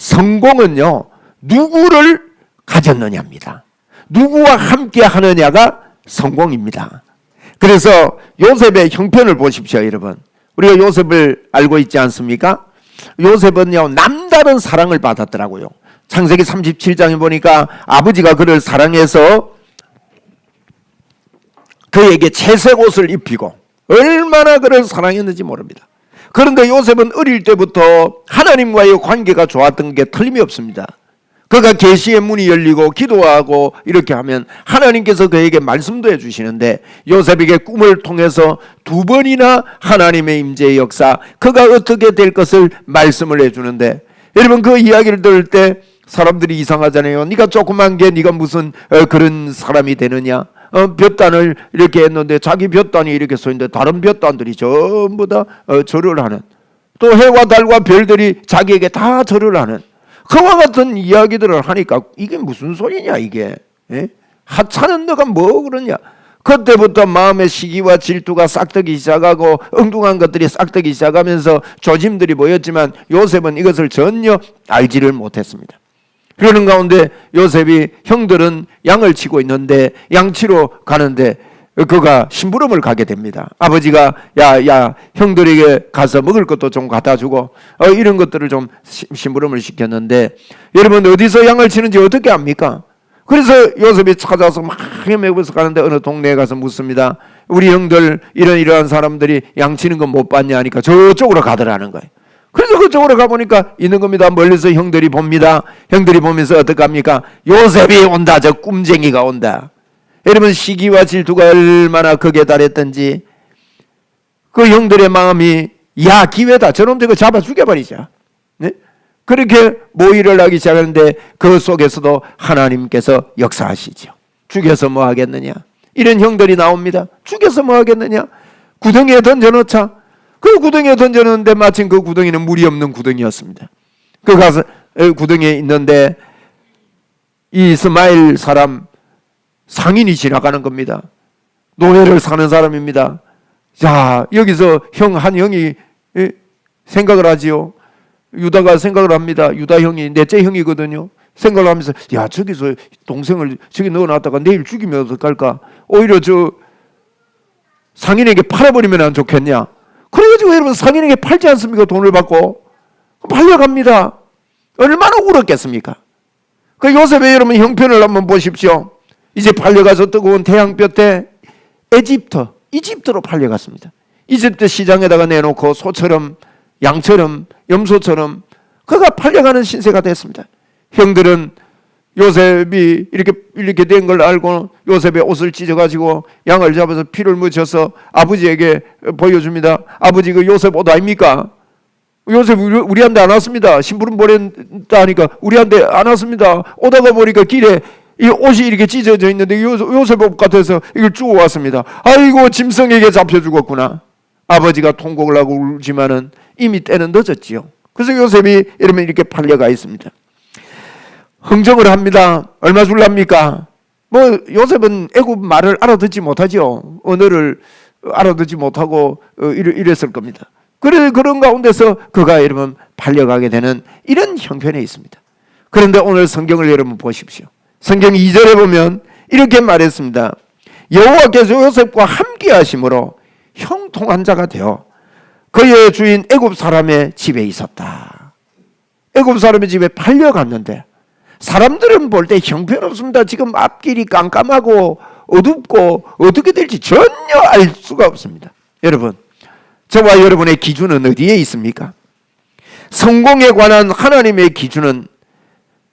성공은요, 누구를 가졌느냐입니다. 누구와 함께 하느냐가 성공입니다. 그래서 요셉의 형편을 보십시오, 여러분. 우리가 요셉을 알고 있지 않습니까? 요셉은요, 남다른 사랑을 받았더라고요. 창세기 37장에 보니까 아버지가 그를 사랑해서 그에게 채색 옷을 입히고 얼마나 그를 사랑했는지 모릅니다. 그런데 요셉은 어릴 때부터 하나님과의 관계가 좋았던 게 틀림이 없습니다. 그가 계시의 문이 열리고 기도하고 이렇게 하면 하나님께서 그에게 말씀도 해주시는데, 요셉에게 꿈을 통해서 2번이나 하나님의 임재의 역사, 그가 어떻게 될 것을 말씀을 해주는데, 여러분 그 이야기를 들을 때 사람들이 이상하잖아요. 네가 조그만 게 네가 무슨 그런 사람이 되느냐. 볕단을 이렇게 했는데 자기 볕단이 이렇게 서 있는데 다른 볕단들이 전부 다 절을 하는, 또 해와 달과 별들이 자기에게 다 절을 하는 그와 같은 이야기들을 하니까 이게 무슨 소리냐 이게. 예? 하찮은 너가 뭐 그러냐. 그때부터 마음의 시기와 질투가 싹트기 시작하고 엉뚱한 것들이 싹트기 시작하면서 조짐들이 보였지만 요셉은 이것을 전혀 알지를 못했습니다. 그러는 가운데 요셉이 형들은 양을 치고 있는데 양치러 가는데 그가 심부름을 가게 됩니다. 아버지가 야 형들에게 가서 먹을 것도 좀 갖다 주고 이런 것들을 좀 심부름을 시켰는데, 여러분 어디서 양을 치는지 어떻게 압니까? 그래서 요셉이 찾아서 막 헤매고서 가는데 어느 동네에 가서 묻습니다. 우리 형들 이러한 사람들이 양 치는 거 못 봤냐 하니까 저쪽으로 가더라는 거예요. 그래서 그쪽으로 가보니까 있는 겁니다. 멀리서 형들이 봅니다. 형들이 보면서 어떡합니까? 요셉이 온다. 저 꿈쟁이가 온다. 여러분 시기와 질투가 얼마나 극에 달했던지 그 형들의 마음이 야 기회다. 저놈 저거 잡아 죽여버리자. 네? 그렇게 모의를 하기 시작하는데 그 속에서도 하나님께서 역사하시죠. 죽여서 뭐 하겠느냐. 이런 형들이 나옵니다. 죽여서 뭐 하겠느냐. 구덩이에 던져놓자. 그 구덩이에 던져놓는데 마침 그 구덩이는 물이 없는 구덩이였습니다. 그 가서 구덩이에 있는데 이 이스마엘 사람 상인이 지나가는 겁니다. 노예를 사는 사람입니다. 자, 여기서 한 형이 생각을 하지요. 유다가 생각을 합니다. 유다 형이 넷째 형이거든요. 생각을 하면서 야, 저기서 동생을 저기 넣어놨다가 내일 죽이면 어떡할까? 오히려 저 상인에게 팔아버리면 안 좋겠냐? 그래가지고 여러분 상인에게 팔지 않습니까? 돈을 받고 팔려갑니다. 얼마나 울었겠습니까? 그 요셉의 여러분 형편을 한번 보십시오. 이제 팔려가서 뜨거운 태양볕에 이집트로 팔려갔습니다. 이집트 시장에다가 내놓고 소처럼 양처럼 염소처럼 그가 팔려가는 신세가 됐습니다. 형들은 요셉이 이렇게 된 걸 알고 요셉의 옷을 찢어가지고 양을 잡아서 피를 묻혀서 아버지에게 보여줍니다. 아버지 그 요셉 옷 아닙니까? 요셉 우리한테 안 왔습니다. 심부름 보냈다 하니까 우리한테 안 왔습니다. 오다가 보니까 길에 이 옷이 이렇게 찢어져 있는데 요셉 옷 같아서 이걸 주워 왔습니다. 아이고 짐승에게 잡혀 죽었구나. 아버지가 통곡을 하고 울지만은 이미 때는 늦었지요. 그래서 요셉이 이러면 이렇게 팔려가 있습니다. 흥정을 합니다. 얼마 줄랍니까? 뭐 요셉은 애굽 말을 알아듣지 못하죠. 언어를 알아듣지 못하고 이랬을 겁니다. 그런 가운데서 그가 여러분 팔려가게 되는 이런 형편에 있습니다. 그런데 오늘 성경을 여러분 보십시오. 성경 2절에 보면 이렇게 말했습니다. 여호와께서 요셉과 함께 하심으로 형통한 자가 되어 그의 주인 애굽 사람의 집에 있었다. 애굽 사람의 집에 팔려갔는데 사람들은 볼 때 형편없습니다. 지금 앞길이 깜깜하고 어둡고 어떻게 될지 전혀 알 수가 없습니다. 여러분, 저와 여러분의 기준은 어디에 있습니까? 성공에 관한 하나님의 기준은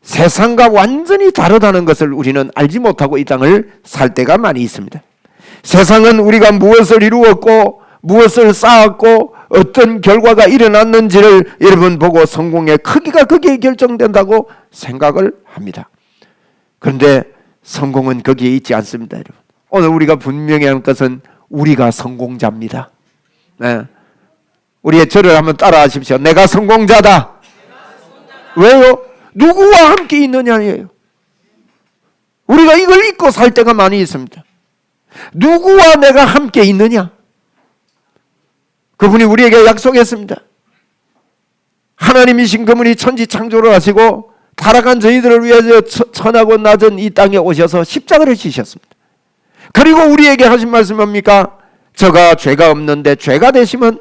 세상과 완전히 다르다는 것을 우리는 알지 못하고 이 땅을 살 때가 많이 있습니다. 세상은 우리가 무엇을 이루었고 무엇을 쌓았고 어떤 결과가 일어났는지를 여러분 보고 성공의 크기가 거기에 결정된다고 생각을 합니다. 그런데 성공은 거기에 있지 않습니다. 여러분. 오늘 우리가 분명히 할 것은 우리가 성공자입니다. 네. 우리의 절을 한번 따라 하십시오. 내가 성공자다. 왜요? 누구와 함께 있느냐예요. 우리가 이걸 잊고 살 때가 많이 있습니다. 누구와 내가 함께 있느냐? 그분이 우리에게 약속했습니다. 하나님이신 그분이 천지 창조를 하시고 타락한 저희들을 위해서 천하고 낮은 이 땅에 오셔서 십자가를 지셨습니다. 그리고 우리에게 하신 말씀이 뭡니까? 저가 죄가 없는데 죄가 되시면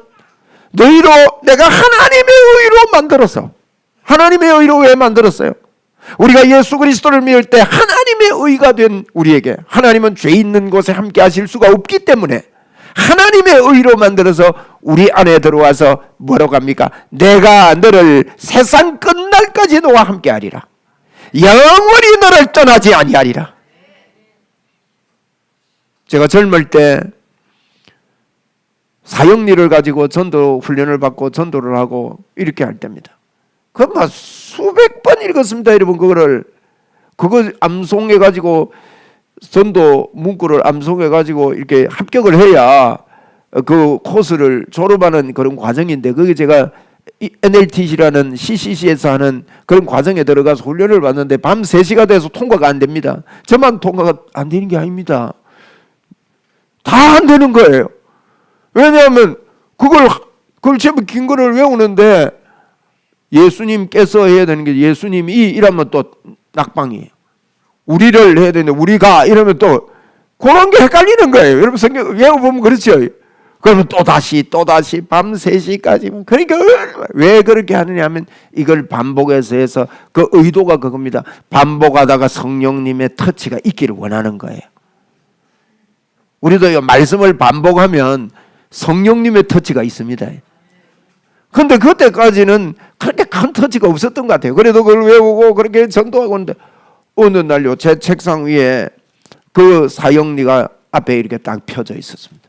너희로 내가 하나님의 의로 만들어서, 하나님의 의로 왜 만들었어요? 우리가 예수 그리스도를 믿을 때 하나님의 의가 된 우리에게, 하나님은 죄 있는 곳에 함께 하실 수가 없기 때문에 하나님의 의로 만들어서 우리 안에 들어와서 뭐라고 합니까? 내가 너를 세상 끝날까지 너와 함께 하리라. 영원히 너를 떠나지 아니하리라. 제가 젊을 때 사형리를 가지고 전도 훈련을 받고 전도를 하고 이렇게 할 때입니다. 그건 막 수백 번 읽었습니다, 여러분. 그거 암송해 가지고 전도 문구를 암송해 가지고 이렇게 합격을 해야 그 코스를 졸업하는 그런 과정인데, 그게 제가 NLTC라는 CCC에서 하는 그런 과정에 들어가서 훈련을 받는데 밤 3시가 돼서 통과가 안 됩니다. 저만 통과가 안 되는 게 아닙니다. 다 안 되는 거예요. 왜냐하면 그걸 제법 긴 거를 외우는데 예수님께서 해야 되는 게, 예수님이 이러면 또 낙방이에요. 우리를 해야 되는데 우리가 이러면 또 그런 게 헷갈리는 거예요. 여러분 성경 외워보면 그렇죠. 그러면 또다시 밤 3시까지. 그러니까 왜 그렇게 하느냐 하면 이걸 반복해서 해서 그 의도가 그겁니다. 반복하다가 성령님의 터치가 있기를 원하는 거예요. 우리도 말씀을 반복하면 성령님의 터치가 있습니다. 그런데 그때까지는 그렇게 큰 터치가 없었던 것 같아요. 그래도 그걸 외우고 그렇게 전도하고 있는데 어느 날요, 제 책상 위에 그 사형리가 앞에 이렇게 딱 펴져 있었습니다.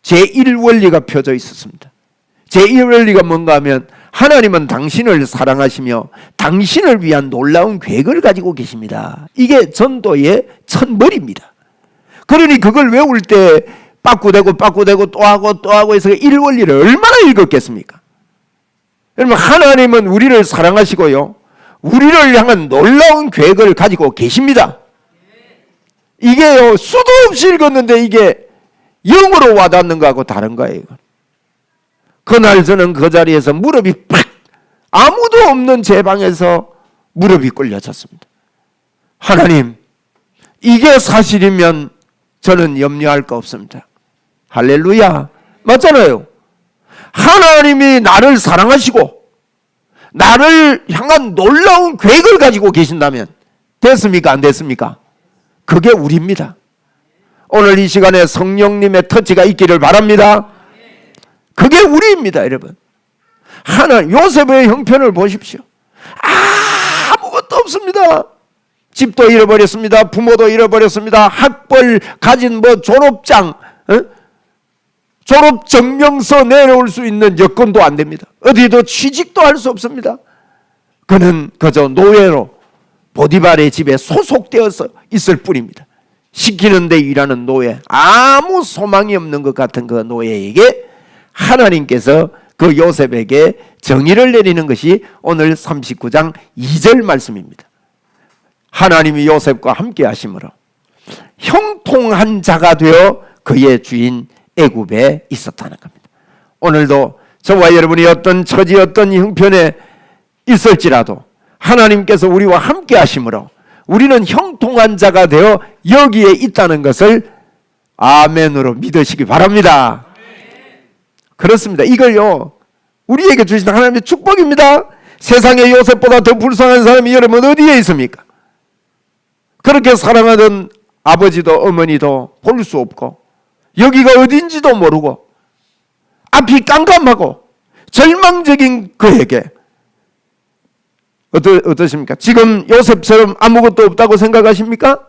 제1원리가 펴져 있었습니다. 제1원리가 뭔가 하면 하나님은 당신을 사랑하시며 당신을 위한 놀라운 계획을 가지고 계십니다. 이게 전도의 첫머리입니다. 그러니 그걸 외울 때 빠꾸대고 또 하고 해서 1원리를 얼마나 읽었겠습니까? 여러분, 하나님은 우리를 사랑하시고요, 우리를 향한 놀라운 계획을 가지고 계십니다. 이게요, 수도 없이 읽었는데 이게 영으로 와닿는 거하고 다른 거예요. 그날 저는 그 자리에서 무릎이 팍, 아무도 없는 제 방에서 무릎이 꿇려졌습니다. 하나님, 이게 사실이면 저는 염려할 거 없습니다. 할렐루야. 맞잖아요. 하나님이 나를 사랑하시고 나를 향한 놀라운 계획을 가지고 계신다면 됐습니까? 안 됐습니까? 그게 우리입니다. 오늘 이 시간에 성령님의 터치가 있기를 바랍니다. 그게 우리입니다, 여러분. 요셉의 형편을 보십시오. 아무것도 없습니다. 집도 잃어버렸습니다. 부모도 잃어버렸습니다. 학벌 가진 졸업장, 졸업 증명서 내려올 수 있는 여건도 안 됩니다. 어디도 취직도 할 수 없습니다. 그는 그저 노예로 보디발의 집에 소속되어서 있을 뿐입니다. 시키는 데 일하는 노예, 아무 소망이 없는 것 같은 그 노예에게 하나님께서 그 요셉에게 정의를 내리는 것이 오늘 39장 2절 말씀입니다. 하나님이 요셉과 함께 하심으로 형통한 자가 되어 그의 주인 애굽에 있었다는 겁니다. 오늘도 저와 여러분이 어떤 처지, 어떤 형편에 있을지라도 하나님께서 우리와 함께 하심으로 우리는 형통한 자가 되어 여기에 있다는 것을 아멘으로 믿으시기 바랍니다. 그렇습니다. 이걸요, 우리에게 주신 하나님의 축복입니다. 세상에 요셉보다 더 불쌍한 사람이 여러분 어디에 있습니까? 그렇게 사랑하던 아버지도 어머니도 볼 수 없고 여기가 어딘지도 모르고 앞이 깜깜하고 절망적인 그에게 어떠십니까? 지금 요셉처럼 아무것도 없다고 생각하십니까?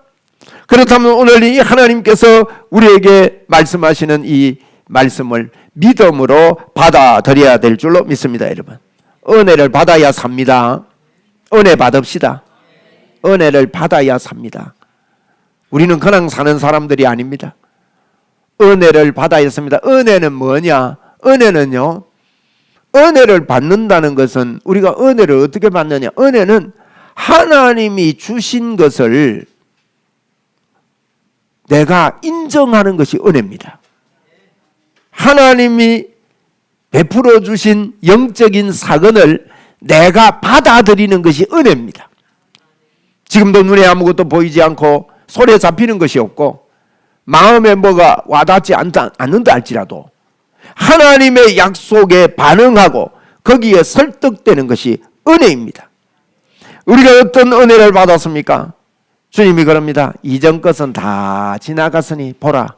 그렇다면 오늘 이 하나님께서 우리에게 말씀하시는 이 말씀을 믿음으로 받아들여야 될 줄로 믿습니다, 여러분. 은혜를 받아야 삽니다. 은혜 받읍시다. 은혜를 받아야 삽니다. 우리는 그냥 사는 사람들이 아닙니다. 은혜를 받아야 삽니다. 은혜는 뭐냐? 은혜는요, 은혜를 받는다는 것은 우리가 은혜를 어떻게 받느냐? 은혜는 하나님이 주신 것을 내가 인정하는 것이 은혜입니다. 하나님이 베풀어 주신 영적인 사건을 내가 받아들이는 것이 은혜입니다. 지금도 눈에 아무것도 보이지 않고 손에 잡히는 것이 없고 마음에 뭐가 와닿지 않는다 할지라도 하나님의 약속에 반응하고 거기에 설득되는 것이 은혜입니다. 우리가 어떤 은혜를 받았습니까? 주님이 그럽니다. 이전 것은 다 지나갔으니 보라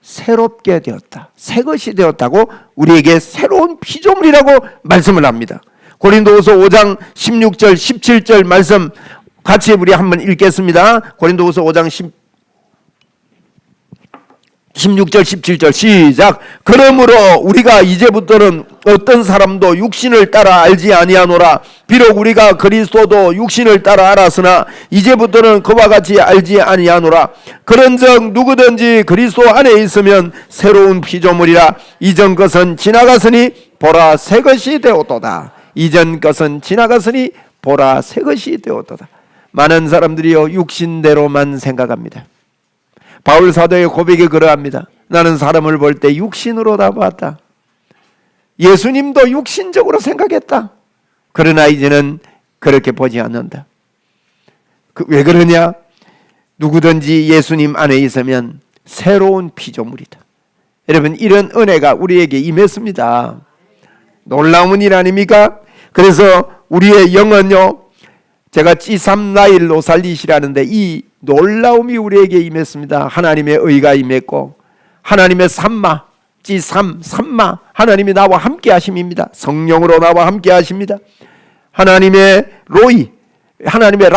새롭게 되었다. 새 것이 되었다고 우리에게 새로운 피조물이라고 말씀을 합니다. 고린도후서 5장 16절 17절 말씀 같이 우리 한번 읽겠습니다. 고린도후서 5장 16절 17절 시작. 그러므로 우리가 이제부터는 어떤 사람도 육신을 따라 알지 아니하노라. 비록 우리가 그리스도도 육신을 따라 알았으나 이제부터는 그와 같이 알지 아니하노라. 그런즉 누구든지 그리스도 안에 있으면 새로운 피조물이라. 이전 것은 지나갔으니 보라 새 것이 되었도다. 이전 것은 지나갔으니 보라 새 것이 되었도다. 많은 사람들이요 육신대로만 생각합니다. 바울 사도의 고백이 그러합니다. 나는 사람을 볼 때 육신으로 다 봤다. 예수님도 육신적으로 생각했다. 그러나 이제는 그렇게 보지 않는다. 왜 그러냐? 누구든지 예수님 안에 있으면 새로운 피조물이다. 여러분 이런 은혜가 우리에게 임했습니다. 놀라운 일 아닙니까? 그래서 우리의 영은요 제가 찌삼나일로 살리시라는데 이 놀라움이 우리에게 임했습니다. 하나님의 의가 임했고 하나님의 삼마 찌삼마 하나님이 나와 함께 하심입니다. 성령으로 나와 함께 하십니다. 하나님의 로이 하나님의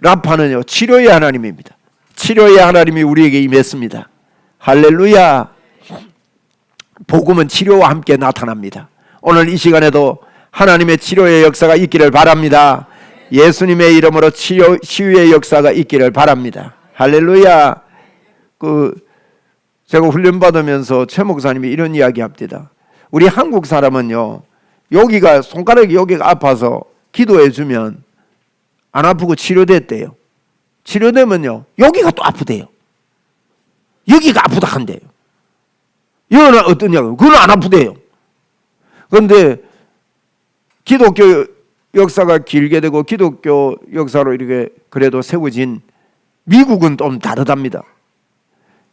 라파는요 치료의 하나님입니다. 치료의 하나님이 우리에게 임했습니다. 할렐루야. 복음은 치료와 함께 나타납니다. 오늘 이 시간에도 하나님의 치료의 역사가 있기를 바랍니다. 예수님의 이름으로 치유의 역사가 있기를 바랍니다. 할렐루야. 제가 훈련받으면서 최 목사님이 이런 이야기 합니다. 우리 한국 사람은요 여기가 손가락이 여기가 아파서 기도해 주면 안 아프고 치료됐대요. 치료되면요 여기가 또 아프대요. 여기가 아프다 한대요. 이거는 어떠냐고. 그건 안 아프대요. 그런데 기독교 역사가 길게 되고 기독교 역사로 이렇게 그래도 세워진 미국은 좀 다르답니다.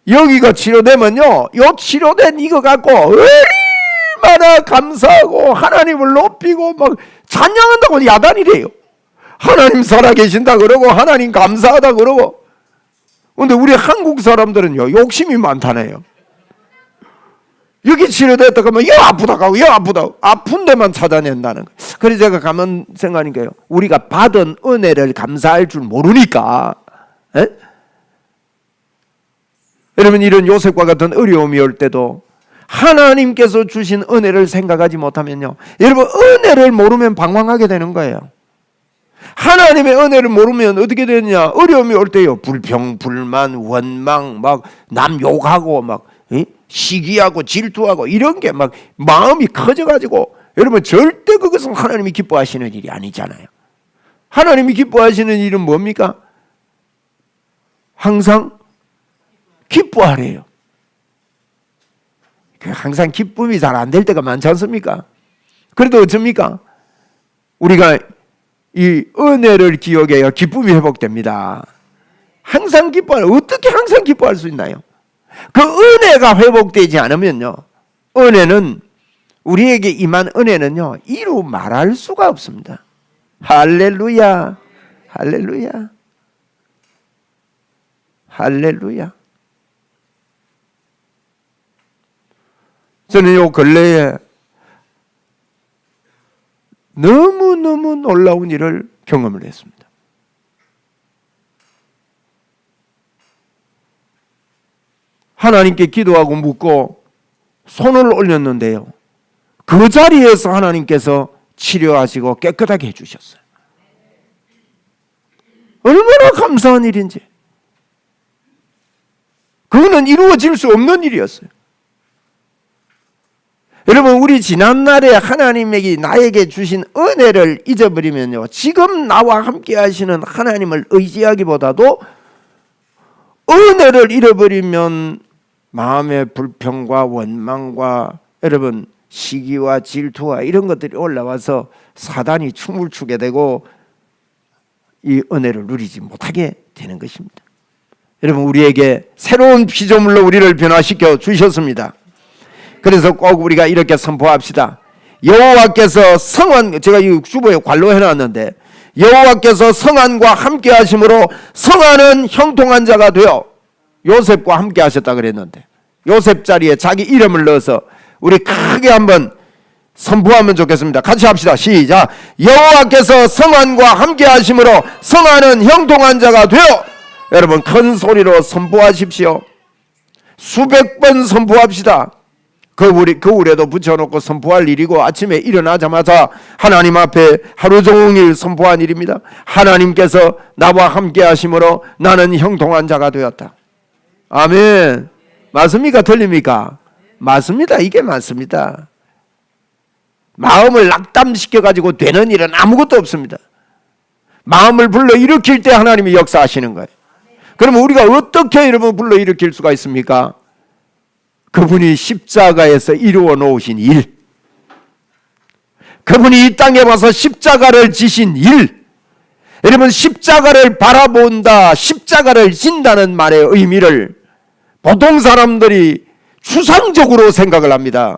여기가 치료되면요 요 치료된 이거 갖고 얼마나 감사하고 하나님을 높이고 막 찬양한다고 야단이래요. 하나님 살아계신다 그러고 하나님 감사하다 그러고. 근데 우리 한국 사람들은요 욕심이 많다네요. 여기 치료됐다 그러면 여 아프다 가고 여 아프다 아픈 데만 찾아낸다는 거예요. 그래서 제가 가면 생각하는 거예요. 우리가 받은 은혜를 감사할 줄 모르니까. 에? 여러분 이런 요셉과 같은 어려움이 올 때도 하나님께서 주신 은혜를 생각하지 못하면요 여러분 은혜를 모르면 방황하게 되는 거예요. 하나님의 은혜를 모르면 어떻게 되느냐. 어려움이 올 때요 불평 불만 원망 막 남 욕하고 막 시기하고 질투하고 이런 게 막 마음이 커져가지고 여러분 절대 그것은 하나님이 기뻐하시는 일이 아니잖아요. 하나님이 기뻐하시는 일은 뭡니까? 항상 기뻐하래요. 항상 기쁨이 잘 안 될 때가 많지 않습니까? 그래도 어쩝니까? 우리가 이 은혜를 기억해야 기쁨이 회복됩니다. 항상 기뻐할 어떻게 항상 기뻐할 수 있나요? 그 은혜가 회복되지 않으면요 은혜는 우리에게 임한 은혜는요 이루 말할 수가 없습니다. 할렐루야 할렐루야 할렐루야. 저는 요 근래에 너무너무 놀라운 일을 경험을 했습니다. 하나님께 기도하고 묻고 손을 올렸는데요 그 자리에서 하나님께서 치료하시고 깨끗하게 해주셨어요. 얼마나 감사한 일인지. 그거는 이루어질 수 없는 일이었어요. 여러분 우리 지난날에 하나님에게 나에게 주신 은혜를 잊어버리면요 지금 나와 함께 하시는 하나님을 의지하기보다도 은혜를 잃어버리면 마음의 불평과 원망과 여러분 시기와 질투와 이런 것들이 올라와서 사단이 춤을 추게 되고 이 은혜를 누리지 못하게 되는 것입니다. 여러분 우리에게 새로운 피조물로 우리를 변화시켜 주셨습니다. 그래서 꼭 우리가 이렇게 선포합시다. 여호와께서 성한, 제가 이 주보에 관로 해놨는데, 여호와께서 성한과 함께 하심으로 성한은 형통한 자가 되어 요셉과 함께 하셨다 그랬는데, 요셉 자리에 자기 이름을 넣어서 우리 크게 한번 선포하면 좋겠습니다. 같이 합시다. 시작. 여호와께서 성한과 함께 하심으로 성한은 형통한 자가 되어. 여러분 큰 소리로 선포하십시오. 수백 번 선포합시다. 거울에도 붙여놓고 선포할 일이고, 아침에 일어나자마자 하나님 앞에 하루 종일 선포한 일입니다. 하나님께서 나와 함께 하심으로 나는 형통한 자가 되었다. 아멘. 맞습니까? 틀립니까? 맞습니다. 이게 맞습니다. 마음을 낙담시켜가지고 되는 일은 아무것도 없습니다. 마음을 불러일으킬 때 하나님이 역사하시는 거예요. 그러면 우리가 어떻게 여러분 불러일으킬 수가 있습니까? 그분이 십자가에서 이루어 놓으신 일, 그분이 이 땅에 와서 십자가를 지신 일, 여러분 십자가를 바라본다, 십자가를 진다는 말의 의미를 보통 사람들이 추상적으로 생각을 합니다.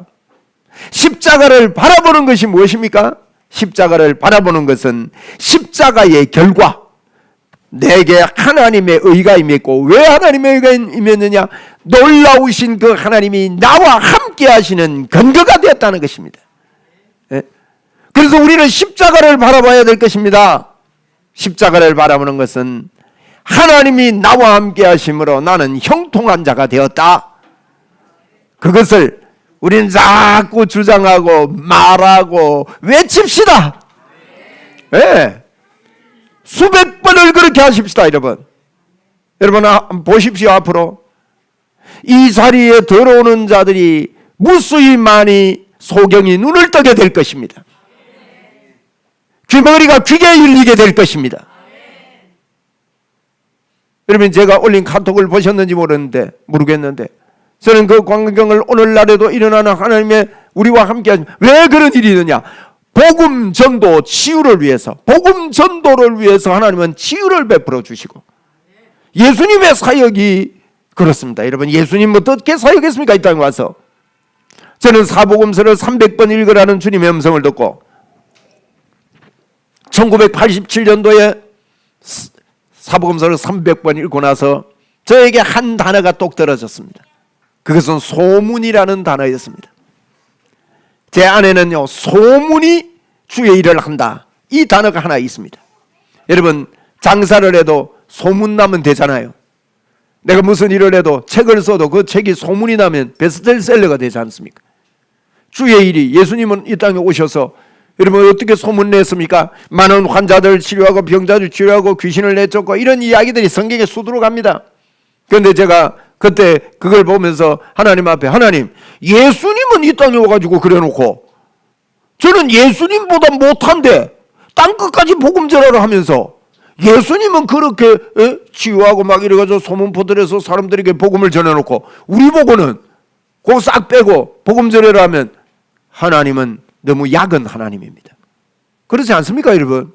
십자가를 바라보는 것이 무엇입니까? 십자가를 바라보는 것은 십자가의 결과, 내게 하나님의 의가 임했고, 왜 하나님의 의가 임했느냐? 놀라우신 그 하나님이 나와 함께 하시는 근거가 되었다는 것입니다. 그래서 우리는 십자가를 바라봐야 될 것입니다. 십자가를 바라보는 것은 하나님이 나와 함께 하심으로 나는 형통한 자가 되었다. 그것을 우리는 자꾸 주장하고 말하고 외칩시다. 수백 번을 그렇게 하십시다. 여러분 보십시오. 앞으로 이 자리에 들어오는 자들이 무수히 많이 소경이 눈을 뜨게 될 것입니다. 귀머리가 귀게 열리게 될 것입니다. 여러분 제가 올린 카톡을 보셨는지 모르겠는데 저는 그 광경을 오늘날에도 일어나는 하나님의 우리와 함께 왜 그런 일이 있느냐? 복음 전도 치유를 위해서, 복음 전도를 위해서 하나님은 치유를 베풀어 주시고, 예수님의 사역이 그렇습니다. 여러분 예수님 어떻게 사역했습니까? 이 땅에 와서. 저는 사복음서를 300번 읽으라는 주님의 음성을 듣고 1987년도에 사복음서를 300번 읽고 나서 저에게 한 단어가 똑 떨어졌습니다. 그것은 소문이라는 단어였습니다. 제 안에는요, 소문이 주의 일을 한다, 이 단어가 하나 있습니다. 여러분 장사를 해도 소문나면 되잖아요. 내가 무슨 일을 해도 책을 써도 그 책이 소문이 나면 베스트셀러가 되지 않습니까? 주의 일이, 예수님은 이 땅에 오셔서 여러분 어떻게 소문냈습니까? 많은 환자들 치료하고 병자들 치료하고 귀신을 내쫓고 이런 이야기들이 성경에 수두룩합니다. 그런데 제가 그때 그걸 보면서 하나님 앞에, 하나님 예수님은 이 땅에 와가지고 그래놓고 저는 예수님보다 못한데 땅끝까지 복음 전하러 하면서 예수님은 그렇게 치유하고 막 이래가지고 소문 퍼뜨려서 사람들에게 복음을 전해놓고 우리 보고는 그거 싹 빼고 복음 전하라 하면 하나님은 너무 약은 하나님입니다. 그렇지 않습니까 여러분?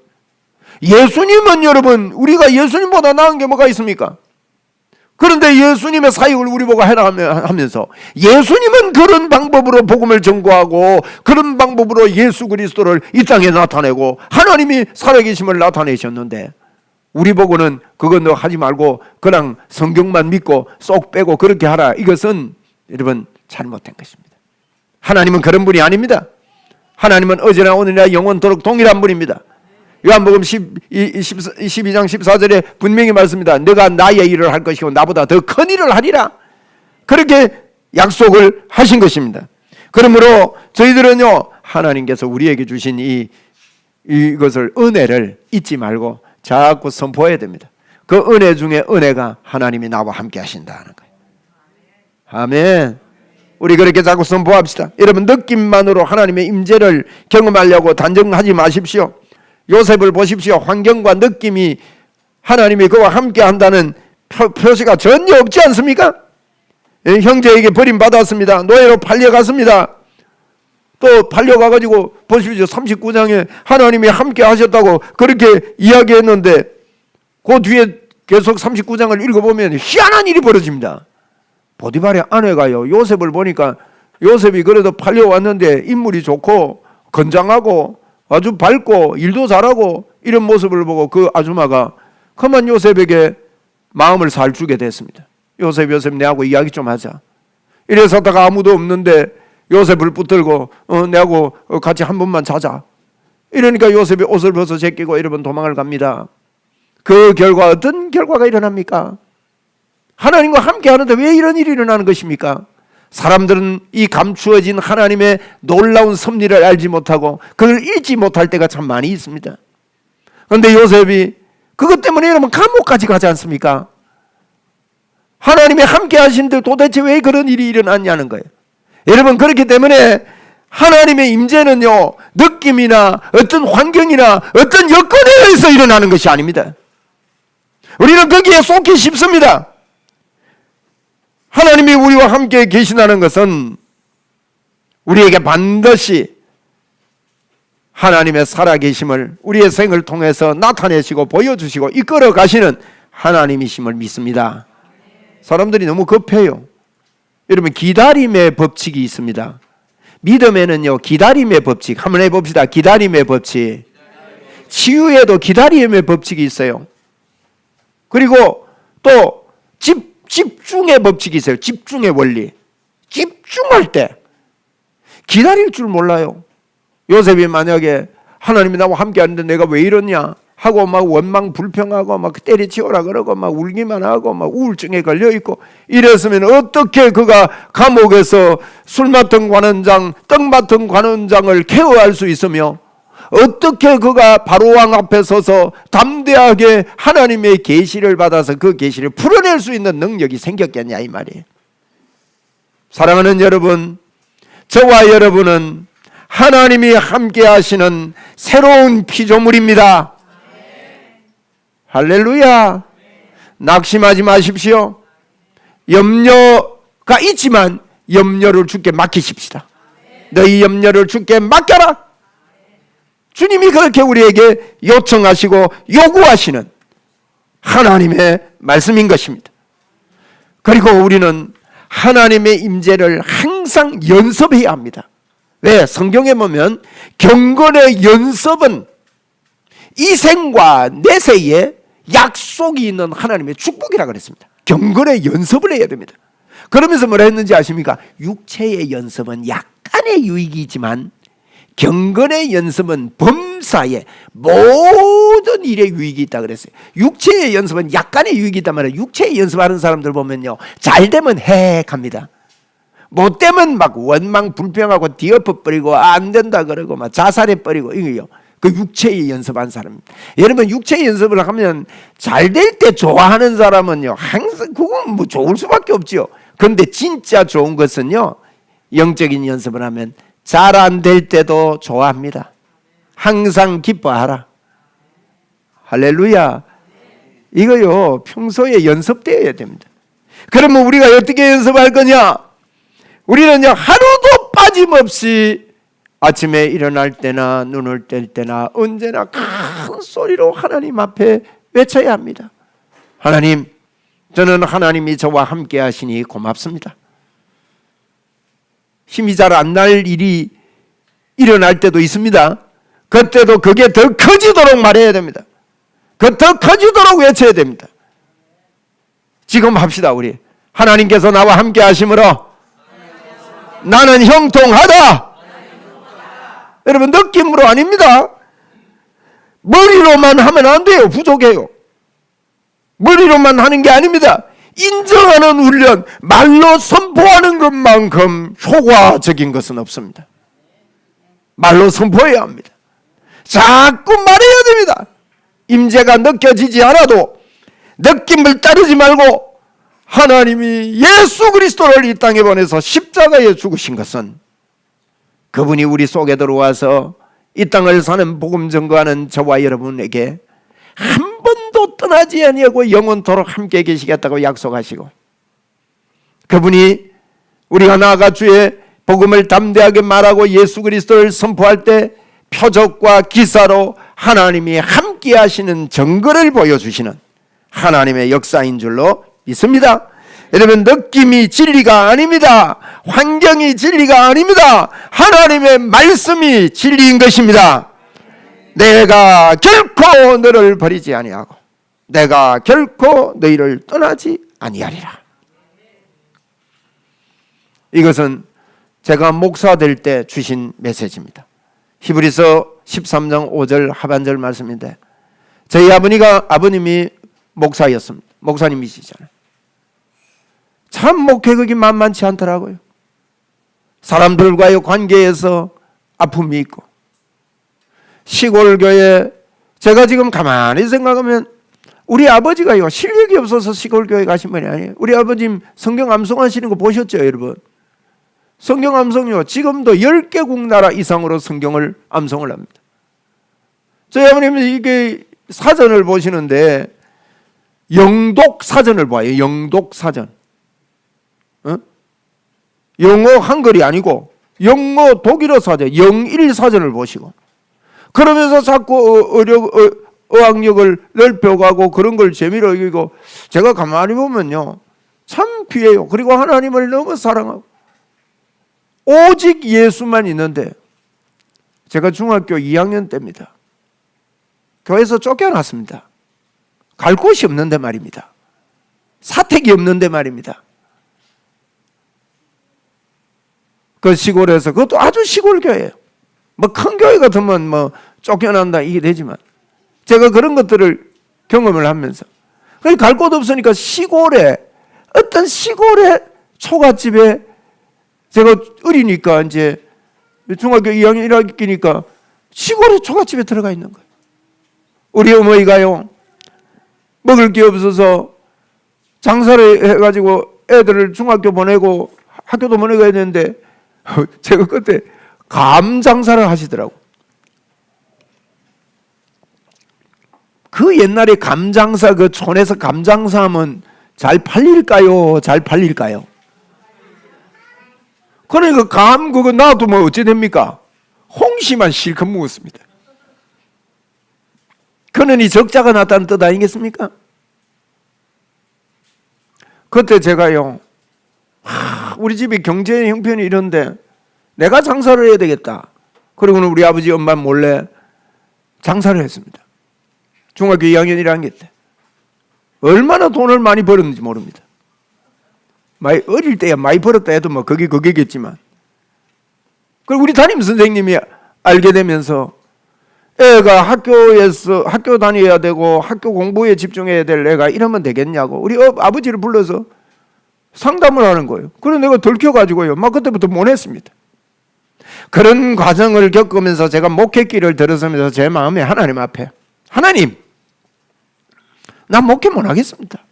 예수님은 여러분 우리가 예수님보다 나은 게 뭐가 있습니까? 그런데 예수님의 사역을 우리 보고 해나가면서 예수님은 그런 방법으로 복음을 전거하고 그런 방법으로 예수 그리스도를 이 땅에 나타내고 하나님이 살아계심을 나타내셨는데 우리 보고는 그건 너 하지 말고 그냥 성경만 믿고 쏙 빼고 그렇게 하라. 이것은 여러분 잘못된 것입니다. 하나님은 그런 분이 아닙니다. 하나님은 어제나 오늘이나 영원토록 동일한 분입니다. 요한복음 12장 14절에 분명히 말씀합니다. 내가 나의 일을 할 것이고 나보다 더 큰 일을 하리라. 그렇게 약속을 하신 것입니다. 그러므로 저희들은요, 하나님께서 우리에게 주신 이것을 은혜를 잊지 말고 자꾸 선포해야 됩니다. 그 은혜 중에 은혜가 하나님이 나와 함께 하신다는 거예요. 아멘. 우리 그렇게 자꾸 선포합시다. 여러분 느낌만으로 하나님의 임재를 경험하려고 단정하지 마십시오. 요셉을 보십시오. 환경과 느낌이 하나님이 그와 함께 한다는 표시가 전혀 없지 않습니까? 형제에게 버림받았습니다. 노예로 팔려갔습니다. 또 팔려가가지고 보십시오. 39장에 하나님이 함께 하셨다고 그렇게 이야기했는데 그 뒤에 계속 39장을 읽어보면 희한한 일이 벌어집니다. 보디발의 아내가요, 요셉을 보니까 요셉이 그래도 팔려왔는데 인물이 좋고 건장하고 아주 밝고 일도 잘하고 이런 모습을 보고 그 아줌마가 그만 요셉에게 마음을 살 주게 됐습니다. 요셉 내하고 이야기 좀 하자. 이래서 다가 아무도 없는데 요셉을 붙들고 내하고 같이 한 번만 자자. 이러니까 요셉이 옷을 벗어 제끼고 여러분 도망을 갑니다. 그 결과 어떤 결과가 일어납니까? 하나님과 함께 하는데 왜 이런 일이 일어나는 것입니까? 사람들은 이 감추어진 하나님의 놀라운 섭리를 알지 못하고 그걸 읽지 못할 때가 참 많이 있습니다. 그런데 요셉이 그것 때문에 여러분 감옥까지 가지 않습니까? 하나님이 함께 하시는데 도대체 왜 그런 일이 일어났냐는 거예요. 여러분 그렇기 때문에 하나님의 임재는요 느낌이나 어떤 환경이나 어떤 여건에 의해서 일어나는 것이 아닙니다. 우리는 거기에 쏟기 쉽습니다. 하나님이 우리와 함께 계시다는 것은 우리에게 반드시 하나님의 살아계심을 우리의 생을 통해서 나타내시고 보여주시고 이끌어 가시는 하나님이심을 믿습니다. 사람들이 너무 급해요. 여러분 기다림의 법칙이 있습니다. 믿음에는요 기다림의 법칙 한번 해봅시다. 기다림의 법칙. 치유에도 기다림의 법칙이 있어요. 그리고 또 집중의 법칙이 있어요. 집중의 원리. 집중할 때 기다릴 줄 몰라요. 요셉이 만약에 하나님이 나와 함께 하는데 내가 왜 이러냐 하고 막 원망 불평하고 막 때리치우라 그러고 막 울기만 하고 막 우울증에 걸려 있고 이랬으면 어떻게 그가 감옥에서 술 맡은 관원장, 떡 맡은 관원장을 케어할 수 있으며 어떻게 그가 바로왕 앞에 서서 담대하게 하나님의 계시를 받아서 그 계시를 풀어낼 수 있는 능력이 생겼겠냐 이 말이에요. 사랑하는 여러분, 저와 여러분은 하나님이 함께 하시는 새로운 피조물입니다. 할렐루야. 낙심하지 마십시오. 염려가 있지만 염려를 주께 맡기십시다. 너희 염려를 주께 맡겨라. 주님이 그렇게 우리에게 요청하시고 요구하시는 하나님의 말씀인 것입니다. 그리고 우리는 하나님의 임재를 항상 연습해야 합니다. 왜? 성경에 보면 경건의 연습은 이생과 내세에 약속이 있는 하나님의 축복이라고 그랬습니다. 경건의 연습을 해야 됩니다. 그러면서 뭐라 했는지 아십니까? 육체의 연습은 약간의 유익이지만 경건의 연습은 범사에 모든 일에 유익이 있다 그랬어요. 육체의 연습은 약간의 유익이 있단 말이에요. 육체의 연습하는 사람들 보면요 잘 되면 해액합니다. 못 되면 막 원망 불평하고 뒤엎어 버리고 안 된다 그러고 막 자살해 버리고 이거요. 그 육체의 연습한 사람입니다. 여러분 육체의 연습을 하면 잘 될 때 좋아하는 사람은요 항상 그건 뭐 좋을 수밖에 없죠. 그런데 진짜 좋은 것은요 영적인 연습을 하면 잘 안 될 때도 좋아합니다. 항상 기뻐하라. 할렐루야. 이거요 평소에 연습되어야 됩니다. 그러면 우리가 어떻게 연습할 거냐? 우리는요 하루도 빠짐없이 아침에 일어날 때나 눈을 뗄 때나 언제나 큰 소리로 하나님 앞에 외쳐야 합니다. 하나님, 저는 하나님이 저와 함께 하시니 고맙습니다. 힘이 잘 안 날 일이 일어날 때도 있습니다. 그때도 그게 더 커지도록 말해야 됩니다. 그 더 커지도록 외쳐야 됩니다. 지금 합시다. 우리 하나님께서 나와 함께 하심으로 나는 형통하다. 여러분 느낌으로 아닙니다. 머리로만 하면 안 돼요. 부족해요. 머리로만 하는 게 아닙니다. 인정하는 훈련, 말로 선포하는 것만큼 효과적인 것은 없습니다. 말로 선포해야 합니다. 자꾸 말해야 됩니다. 임재가 느껴지지 않아도 느낌을 따르지 말고 하나님이 예수 그리스도를 이 땅에 보내서 십자가에 죽으신 것은 그분이 우리 속에 들어와서 이 땅을 사는 복음 전거하는 저와 여러분에게 한 번도 떠나지 아니하고 영원토록 함께 계시겠다고 약속하시고 그분이 우리가 나아가 주의 복음을 담대하게 말하고 예수 그리스도를 선포할 때 표적과 기사로 하나님이 함께 하시는 증거를 보여주시는 하나님의 역사인 줄로 믿습니다. 여러분, 느낌이 진리가 아닙니다. 환경이 진리가 아닙니다. 하나님의 말씀이 진리인 것입니다. 내가 결코 너를 버리지 아니하고 내가 결코 너희를 떠나지 아니하리라. 이것은 제가 목사 될 때 주신 메시지입니다. 히브리서 13장 5절 하반절 말씀인데, 저희 아버님이 목사였습니다. 목사님이시잖아요. 참 목회극이 만만치 않더라고요. 사람들과의 관계에서 아픔이 있고, 시골교회, 제가 지금 가만히 생각하면 우리 아버지가요, 실력이 없어서 시골교회 가신 분이 아니에요. 우리 아버님 성경 암송하시는 거 보셨죠, 여러분? 성경 암송이요, 지금도 10개국 나라 이상으로 성경을 암송을 합니다. 저희 아버님은 이게 사전을 보시는데 영독 사전을 봐요. 영독 사전. 영어 한글이 아니고 영어 독일어 사전, 영일 사전을 보시고, 그러면서 자꾸 어학력을 넓혀가고 그런 걸 재미로 여기고, 제가 가만히 보면요, 참 귀해요. 그리고 하나님을 너무 사랑하고 오직 예수만 있는데, 제가 중학교 2학년 때입니다. 교회에서 쫓겨났습니다. 갈 곳이 없는데 말입니다. 사택이 없는데 말입니다. 그 시골에서, 그것도 아주 시골 교회예요. 뭐 큰 교회 같으면 뭐 쫓겨난다 이게 되지만, 제가 그런 것들을 경험을 하면서 갈 곳 없으니까 시골에, 어떤 시골의 초가집에, 제가 어리니까 이제 중학교 2학년 1학기니까 시골의 초가집에 들어가 있는 거예요. 우리 어머니가요, 먹을 게 없어서 장사를 해가지고 애들을 중학교 보내고 학교도 보내고 했는데, 제가 그때 감 장사를 하시더라고. 그 옛날에 감 장사, 그 촌에서 감 장사하면 잘 팔릴까요? 잘 팔릴까요? 그러니까 감 그거 놔두면 어찌 됩니까? 홍시만 실컷 먹었습니다. 그러니 적자가 났다는 뜻 아니겠습니까? 그때 제가요, 우리 집이 경제 형편이 이런데 내가 장사를 해야 되겠다. 그리고는 우리 아버지 엄마 몰래 장사를 했습니다. 중학교 2학년 1학년 때. 얼마나 돈을 많이 벌었는지 모릅니다. 어릴 때야 많이 벌었다 해도 뭐 그게겠지만, 그리고 우리 담임 선생님이 알게 되면서 애가 학교 다녀야 되고 학교 공부에 집중해야 될 애가 이러면 되겠냐고 우리 아버지를 불러서 상담을 하는 거예요. 그래서 내가 들켜가지고요, 막 그때부터 못 했습니다. 그런 과정을 겪으면서 제가 목회길을 들어서면서 제 마음에 하나님 앞에, 하나님, 나 목회 못 하겠습니다.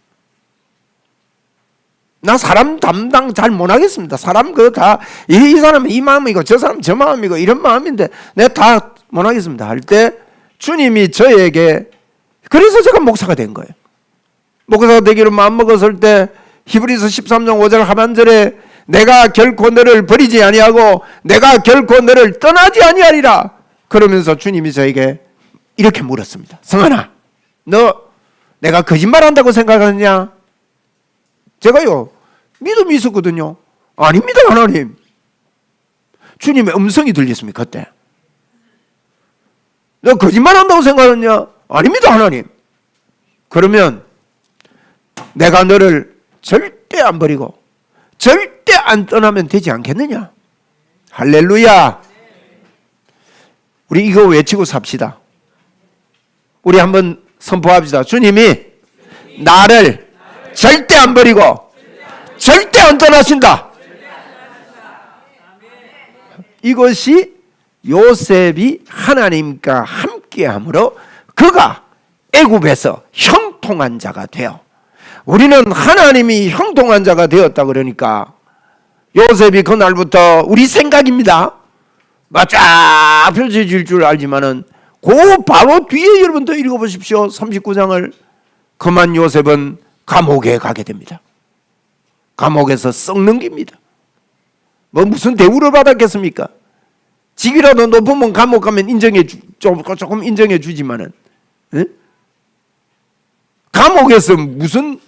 나 사람 담당 잘 못 하겠습니다. 사람 그거 다, 이 사람은 이 마음이고 저 사람은 저 마음이고 이런 마음인데 내가 다 못 하겠습니다 할 때, 주님이 저에게, 그래서 제가 목사가 된 거예요. 목사가 되기로 마음먹었을 때 히브리서 13장 5절 하반절에 내가 결코 너를 버리지 아니하고 내가 결코 너를 떠나지 아니하리라, 그러면서 주님이 저에게 이렇게 물었습니다. 성환아, 너 내가 거짓말한다고 생각하느냐? 제가요, 믿음이 있었거든요. 아닙니다 하나님. 주님의 음성이 들렸습니다. 그때. 너 거짓말한다고 생각하느냐? 아닙니다 하나님. 그러면 내가 너를 절대 안 버리고 절대 안 떠나면 되지 않겠느냐? 할렐루야. 우리 이거 외치고 삽시다. 우리 한번 선포합시다. 주님이 나를 절대 안 버리고 절대 안 떠나신다. 이것이 요셉이 하나님과 함께함으로 그가 애굽에서 형통한 자가 되어, 우리는 하나님이 형통한 자가 되었다. 그러니까 요셉이 그날부터, 우리 생각입니다, 쫙 펼쳐질 줄 알지만은 그 바로 뒤에 여러분들 읽어보십시오. 39장을. 그만 요셉은 감옥에 가게 됩니다. 감옥에서 썩는 겁니다. 뭐 무슨 대우를 받았겠습니까? 직위라도 높으면 감옥 가면 조금 인정해 주지만은, 에? 감옥에서 무슨,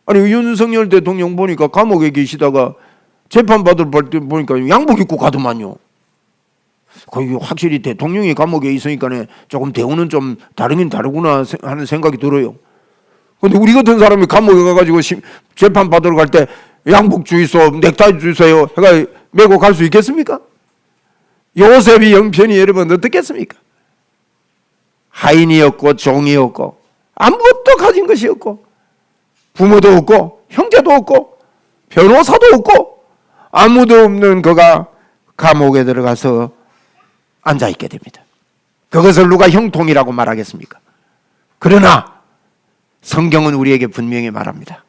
아니 윤석열 대통령 보니까 감옥에 계시다가 재판받을 때 보니까 양복 입고 가더만요. 거기 확실히 대통령이 감옥에 있으니까 조금 대우는 좀 다르긴 다르구나 하는 생각이 들어요. 근데 우리 같은 사람이 감옥에 가가지고 재판 받으러 갈 때 양복 주이소, 넥타이 주세요 해가 메고 갈 수 있겠습니까? 요셉이 형편이 여러분 어떻겠습니까? 하인이었고 종이었고 아무것도 가진 것이 없고 부모도 없고 형제도 없고 변호사도 없고 아무도 없는 그가 감옥에 들어가서 앉아있게 됩니다. 그것을 누가 형통이라고 말하겠습니까? 그러나 성경은 우리에게 분명히 말합니다.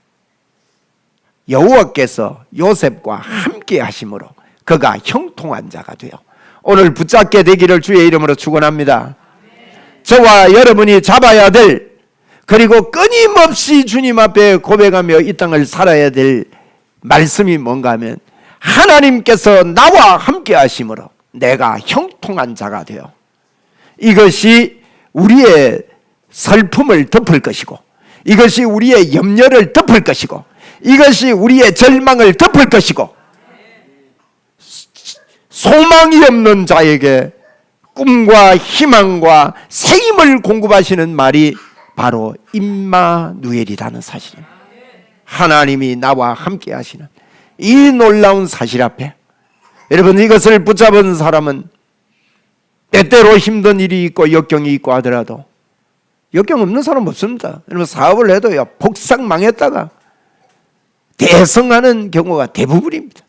여호와께서 요셉과 함께 하심으로 그가 형통한 자가 되어 오늘 붙잡게 되기를 주의 이름으로 축원합니다. 저와 여러분이 잡아야 될, 그리고 끊임없이 주님 앞에 고백하며 이 땅을 살아야 될 말씀이 뭔가 하면, 하나님께서 나와 함께 하심으로 내가 형통한 자가 되어, 이것이 우리의 슬픔을 덮을 것이고, 이것이 우리의 염려를 덮을 것이고, 이것이 우리의 절망을 덮을 것이고, 소망이 없는 자에게 꿈과 희망과 새 힘을 공급하시는 말이 바로 임마누엘이라는 사실입니다. 하나님이 나와 함께 하시는 이 놀라운 사실 앞에 여러분, 이것을 붙잡은 사람은 때때로 힘든 일이 있고 역경이 있고 하더라도, 역경 없는 사람 없습니다. 여러분, 사업을 해도요 폭삭 망했다가 대성하는 경우가 대부분입니다.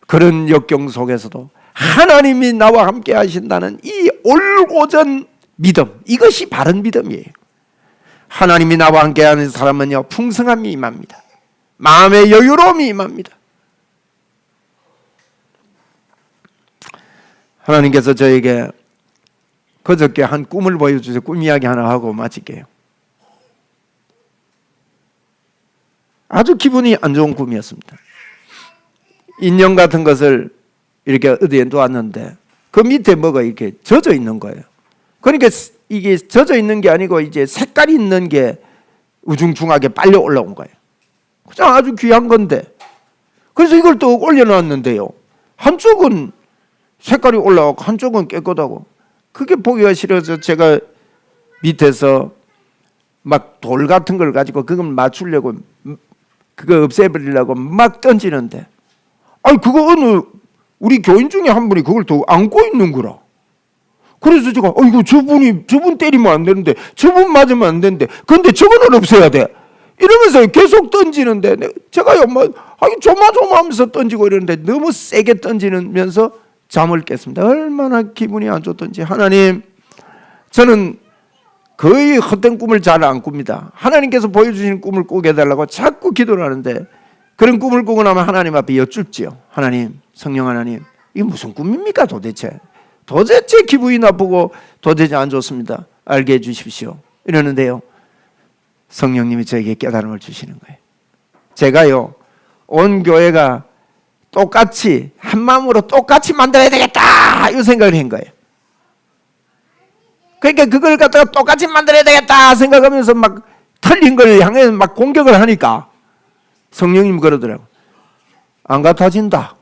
그런 역경 속에서도 하나님이 나와 함께 하신다는 이 올곧은 믿음, 이것이 바른 믿음이에요. 하나님이 나와 함께 하는 사람은요 풍성함이 임합니다. 마음의 여유로움이 임합니다. 하나님께서 저에게 그저께 한 꿈을 보여주셔서 꿈 이야기 하나 하고 마칠게요. 아주 기분이 안 좋은 꿈이었습니다. 인형 같은 것을 이렇게 어디에 놓았는데 그 밑에 뭐가 이렇게 젖어 있는 거예요. 그러니까 이게 젖어 있는 게 아니고 이제 색깔이 있는 게 우중충하게 빨려 올라온 거예요. 그냥 아주 귀한 건데, 그래서 이걸 또 올려놨는데요, 한쪽은 색깔이 올라오고 한쪽은 깨끗하고, 그게 보기가 싫어서 제가 밑에서 막 돌 같은 걸 가지고 그걸 맞추려고, 그거 없애버리려고 막 던지는데, 아니 그거 어느 우리 교인 중에 한 분이 그걸 또 안고 있는 거라. 그래서 제가 이거 저분 때리면 안 되는데, 저분 맞으면 안 되는데, 근데 저분은 없애야 돼 이러면서 계속 던지는데, 제가요 조마조마하면서 던지고 이러는데 너무 세게 던지면서 잠을 깼습니다. 얼마나 기분이 안 좋던지. 하나님, 저는 거의 헛된 꿈을 잘 안 꿉니다. 하나님께서 보여주시는 꿈을 꾸게 해달라고 자꾸 기도를 하는데, 그런 꿈을 꾸고 나면 하나님 앞에 여쭙지요. 하나님, 성령 하나님, 이게 무슨 꿈입니까 도대체? 도대체 기분이 나쁘고 도대체 안 좋습니다. 알게 해주십시오. 이러는데요, 성령님이 저에게 깨달음을 주시는 거예요. 제가요 온 교회가 똑같이 한 마음으로 똑같이 만들어야 되겠다 이 생각을 한 거예요. 그러니까 그걸 갖다가 똑같이 만들어야 되겠다 생각하면서 막 틀린 걸 향해 막 공격을 하니까 성령님 그러더라고요. 안 같아진다.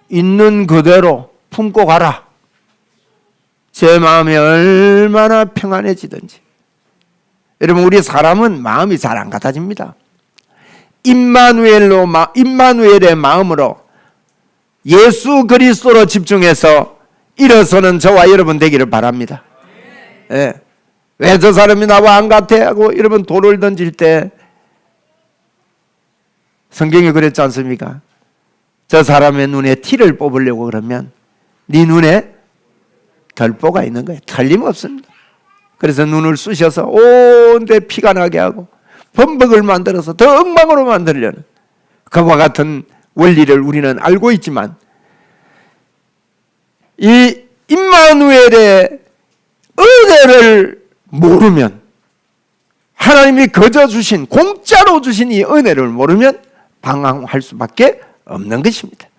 있는 그대로 품고 가라. 제 마음이 얼마나 평안해지든지. 여러분, 우리 사람은 마음이 잘 안 같아집니다. 임마누엘의 마음으로 예수 그리스도로 집중해서 일어서는 저와 여러분 되기를 바랍니다. 예. 왜 저 사람이 나와 안 같아? 하고 여러분 돌을 던질 때 성경이 그랬지 않습니까? 저 사람의 눈에 티를 뽑으려고 그러면 네 눈에 덜보가 있는 거예요. 틀림없습니다. 그래서 눈을 쑤셔서 온데 피가 나게 하고 범벅을 만들어서 더 엉망으로 만들려는 그와 같은 원리를 우리는 알고 있지만, 이 임마누엘의 은혜를 모르면 하나님이 거저 주신 공짜로 주신 이 은혜를 모르면 방황할 수밖에 없는 것입니다.